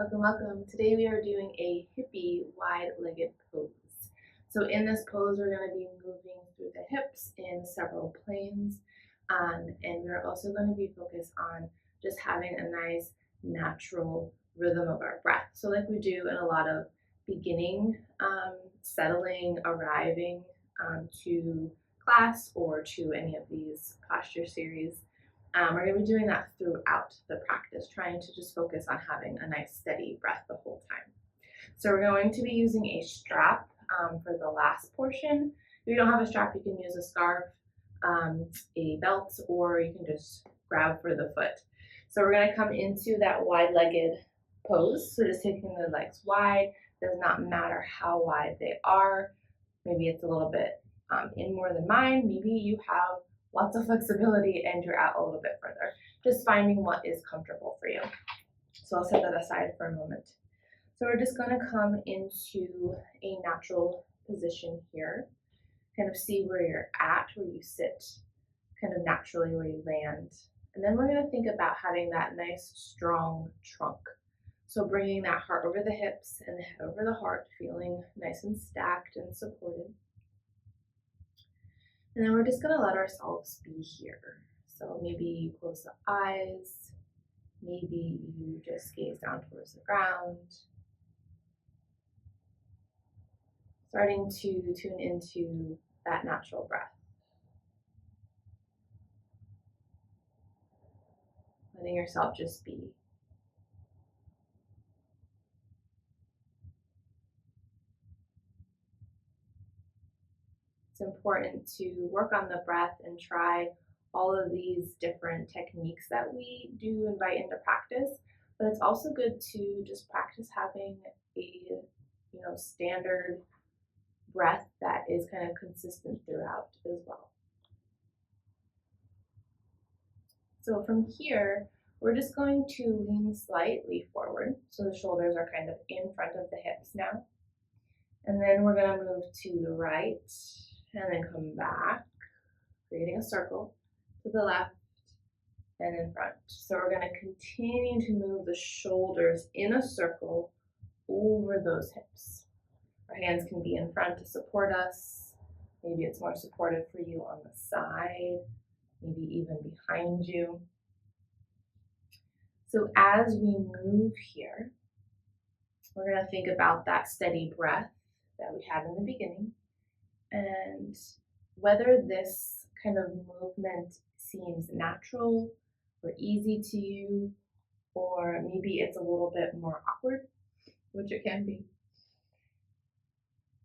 Welcome, welcome. Today we are doing a hippie wide-legged pose. So in this pose, we're going to be moving through the hips in several planes. And we're also going to be focused on just having a nice natural rhythm of our breath. So like we do in a lot of beginning, settling, arriving to class or to any of these posture series. We're going to be doing that throughout the practice, trying to just focus on having a nice steady breath the whole time. So we're going to be using a strap for the last portion. If you don't have a strap, you can use a scarf, a belt, or you can just grab for the foot. So we're going to come into that wide-legged pose. So just taking the legs wide. Does not matter how wide they are. Maybe it's a little bit in more than mine. Maybe you have lots of flexibility and you're out a little bit further. Just finding what is comfortable for you. So I'll set that aside for a moment. So we're just going to come into a natural position here. Kind of see where you're at, where you sit, kind of naturally where you land. And then we're going to think about having that nice strong trunk. So bringing that heart over the hips and the head over the heart, feeling nice and stacked and supported. And then we're just going to let ourselves be here. So maybe you close the eyes, maybe you just gaze down towards the ground. Starting to tune into that natural breath. Letting yourself just be. It's important to work on the breath and try all of these different techniques that we do invite into practice, but it's also good to just practice having a standard breath that is kind of consistent throughout as well. So from here, we're just going to lean slightly forward. So the shoulders are kind of in front of the hips now. And then we're going to move to the right and then come back, creating a circle to the left and in front. So we're going to continue to move the shoulders in a circle over those hips. Our hands can be in front to support us. Maybe it's more supportive for you on the side, maybe even behind you. So as we move here, we're going to think about that steady breath that we had in the beginning and whether this kind of movement seems natural or easy to you, or maybe it's a little bit more awkward, which it can be.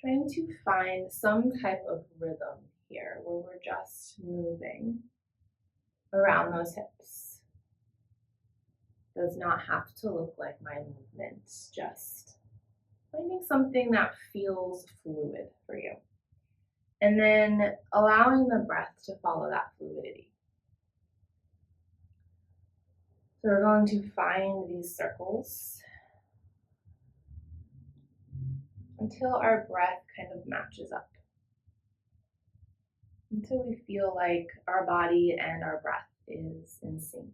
Trying to find some type of rhythm here where we're just moving around those hips. Does not have to look like my movement, just finding something that feels fluid for you. And then allowing the breath to follow that fluidity. So we're going to find these circles until our breath kind of matches up. Until we feel like our body and our breath is in sync.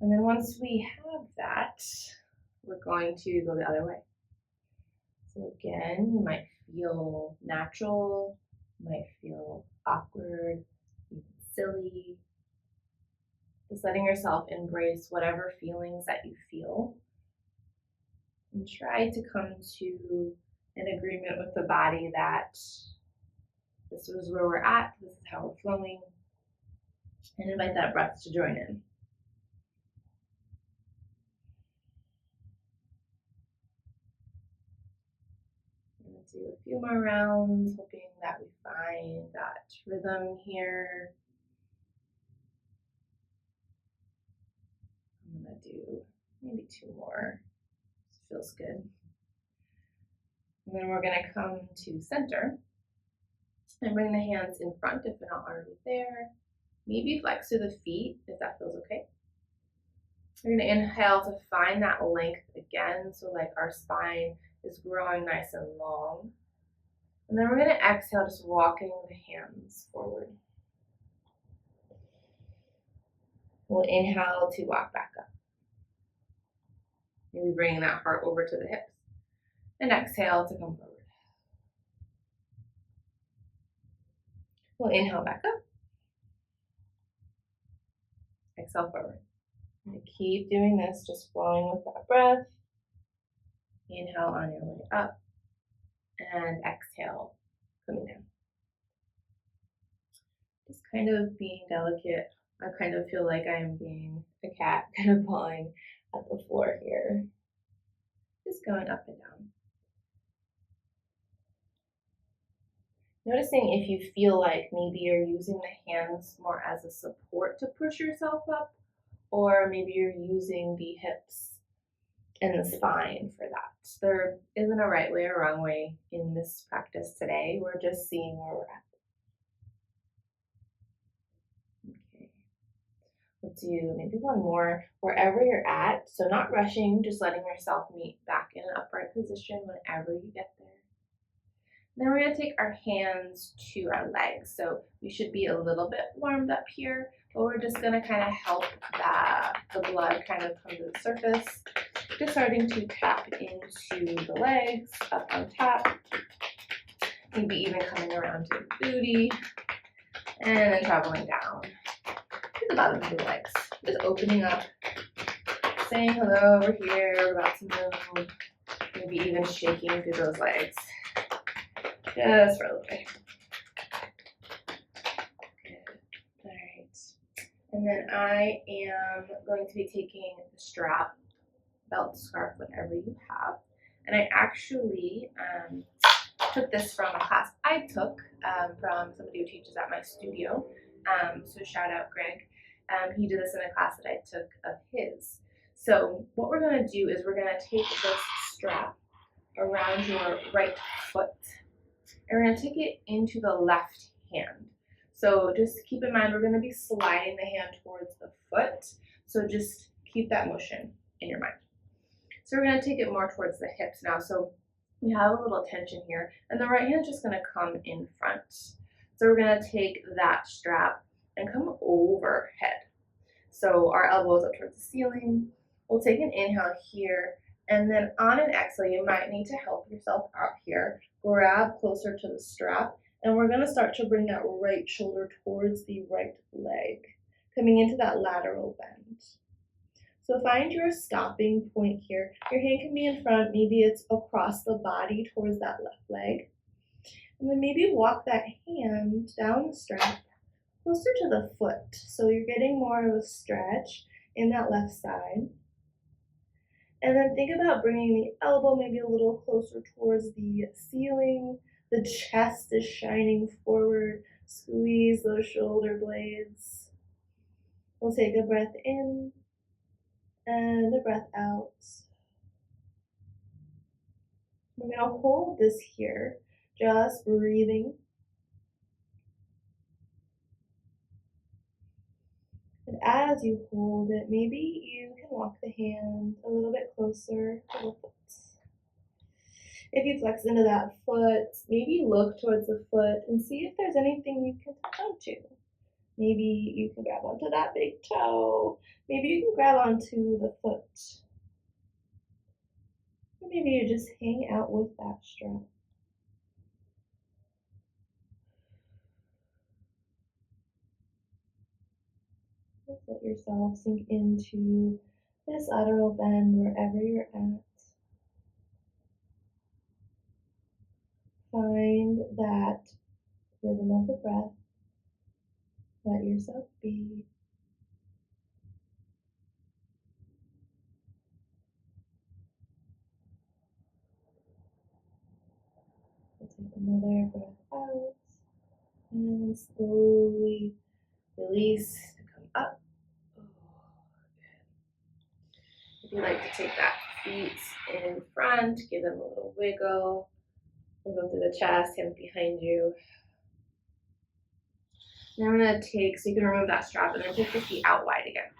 And then once we have that, we're going to go the other way. So again, you might feel natural, you might feel awkward, even silly. Just letting yourself embrace whatever feelings that you feel. And try to come to an agreement with the body that this is where we're at, this is how we're flowing, and invite that breath to join in. Let's do a few more rounds, hoping that we find that rhythm here. I'm gonna do maybe 2 more. Feels good. And then we're going to come to center and bring the hands in front if they're not already there. Maybe flex to the feet if that feels okay. We're going to inhale to find that length again, so like our spine is growing nice and long. And then we're going to exhale, just walking the hands forward. We'll inhale to walk back up. Maybe bringing that heart over to the hips. And exhale to come forward. We'll inhale back up. Exhale forward. And keep doing this, just flowing with that breath. Inhale on your way up. And exhale, coming down. Just kind of being delicate. I kind of feel like I am being a cat, kind of pawing at the floor here. Just going up and down. Noticing if you feel like maybe you're using the hands more as a support to push yourself up, or maybe you're using the hips and the spine for that. There isn't a right way or wrong way in this practice today. We're just seeing where we're at. Okay. We'll do maybe one more wherever you're at. So not rushing, just letting yourself meet back in an upright position whenever you get there. Then we're going to take our hands to our legs. So we should be a little bit warmed up here, but we're just going to kind of help the blood kind of come to the surface. Just starting to tap into the legs, up on top. Maybe even coming around to the booty. And then traveling down to the bottom of the legs. Just opening up, saying hello over here, we're about to move. Maybe even shaking through those legs. Just for a little bit. Good. All right. And then I am going to be taking the strap, belt, scarf, whatever you have. And I actually took this from a class I took from somebody who teaches at my studio. So shout out Greg. He did this in a class that I took of his. So what we're going to do is we're going to take this strap around your right foot. And we're going to take it into the left hand. So just keep in mind, we're going to be sliding the hand towards the foot. So just keep that motion in your mind. So we're going to take it more towards the hips now. So we have a little tension here. And the right hand is just going to come in front. So we're going to take that strap and come overhead. So our elbows up towards the ceiling. We'll take an inhale here. And then on an exhale, you might need to help yourself out here. Grab closer to the strap, and we're going to start to bring that right shoulder towards the right leg, coming into that lateral bend. So find your stopping point here. Your hand can be in front, maybe it's across the body towards that left leg. And then maybe walk that hand down the strap closer to the foot. So you're getting more of a stretch in that left side. And then think about bringing the elbow maybe a little closer towards the ceiling. The chest is shining forward. Squeeze those shoulder blades. We'll take a breath in and a breath out. We're going to hold this here, just breathing. And as you hold it, maybe you can walk the hand a little bit closer to the foot. If you flex into that foot, maybe look towards the foot and see if there's anything you can touch onto. Maybe you can grab onto that big toe. Maybe you can grab onto the foot. Or maybe you just hang out with that strap. Just let yourself sink into this lateral bend wherever you're at. Find that rhythm of the breath. Let yourself be. We'll take another breath out and slowly release to come up. If you like to take that feet in front, give them a little wiggle. Wiggle through the chest, hands behind you. Now I'm going to take, so you can remove that strap and then take the feet out wide again.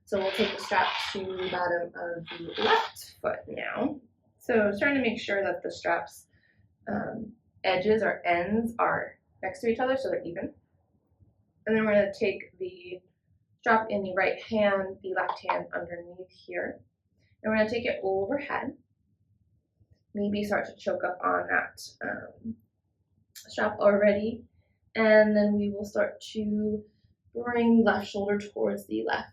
So we'll take the strap to the bottom of the left foot now. So starting to make sure that the strap's edges or ends are next to each other so they're even. And then we're going to take the drop in the right hand, the left hand underneath here. And we're going to take it overhead. Maybe start to choke up on that strap already. And then we will start to bring left shoulder towards the left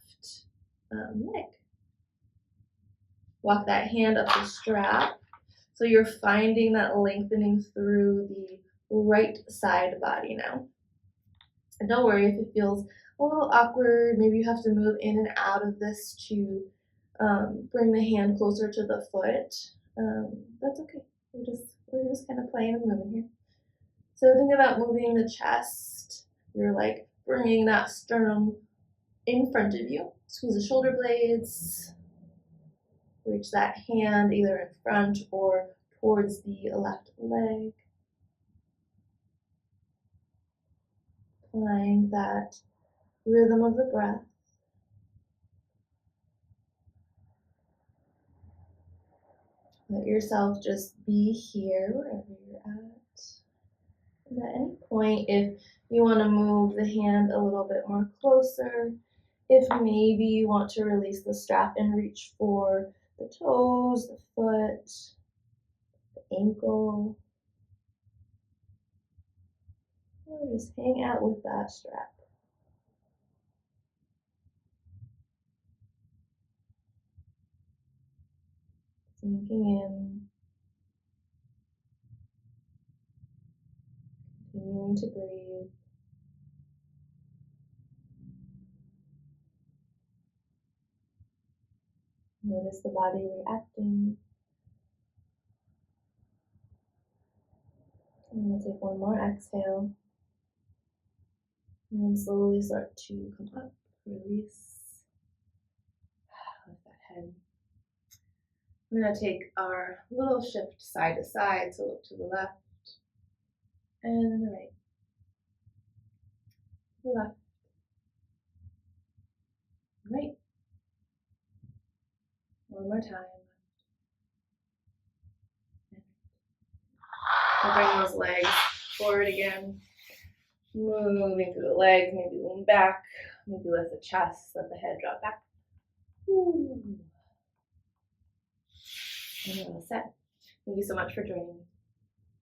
leg. Walk that hand up the strap. So you're finding that lengthening through the right side body now. And don't worry if it feels a little awkward. Maybe you have to move in and out of this to bring the hand closer to the foot. That's okay. We're just kind of playing and moving here. So think about moving the chest. You're like bringing that sternum in front of you. Squeeze the shoulder blades. Reach that hand either in front or towards the left leg. Find that rhythm of the breath. Let yourself just be here wherever you're at. And at any point, if you want to move the hand a little bit more closer, if maybe you want to release the strap and reach for the toes, the foot, the ankle, or just hang out with that strap. Sinking in, continuing to breathe. Notice the body reacting. And we'll take one more exhale. And then slowly start to come up, release. Lift that head. We're going to take our little shift side to side, so look to the left and then the right. The left, right. One more time. We'll bring those legs forward again. Moving through the legs, maybe lean back, maybe lift the chest, let the head drop back. Ooh. And we're all set. Thank you so much for joining me.